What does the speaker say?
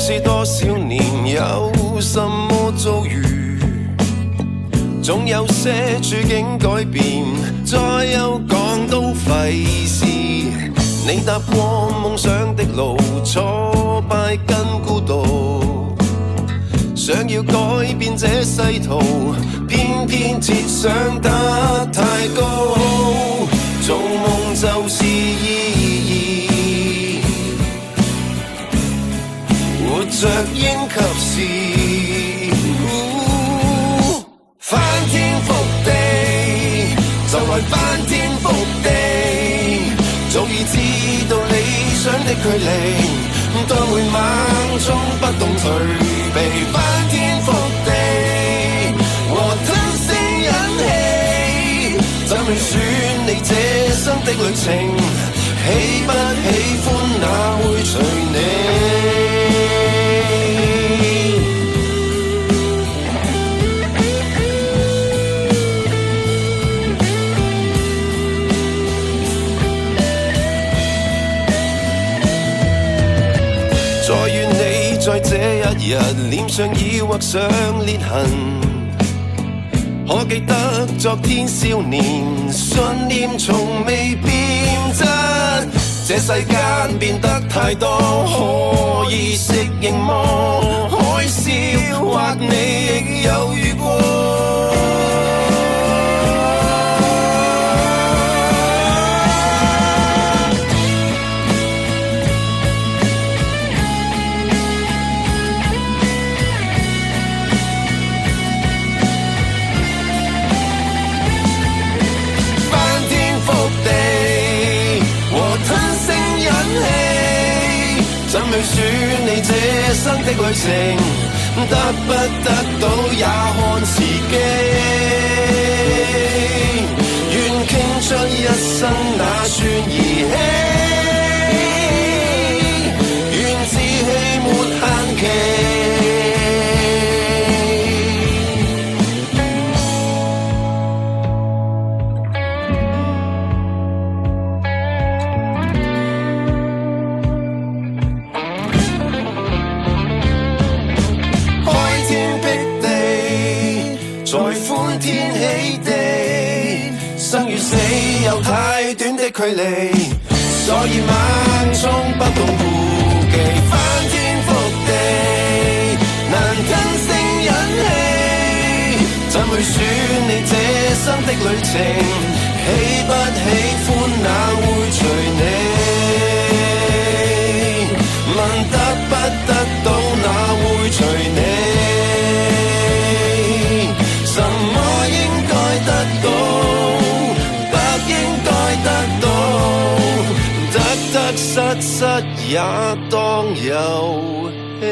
是多少年有什麼遭遇，總有些處境改變，再有講都費事。你踏過夢想的路，挫敗跟孤獨，想要改變這世途，偏偏設想得太高。做夢就是意義，活着應及時，翻天覆地，就來翻天覆地，早已知道理想的距離，當會猛衝不動退避，翻天覆地和吞聲忍氣，怎去選你這生的旅程，喜不喜歡那會隨你。再願你在這一日臉上已畫上裂痕，可記得昨天少年信念從未變質，這世間變得太多，可以適應麼？海嘯或你亦有遇過。怎去選你這生的旅程，得不得到也看時機，願傾出一生那算兒戲，願志氣沒限期。在歡天喜地，生與死有太短的距離，所以猛衝不懂顧忌，翻天覆地難吞聲忍氣，怎去選你這生的旅程，喜不喜歡那會隨你，問得不得到那會隨你，什麼應該得到，不應該得到，得得失失也當遊戲。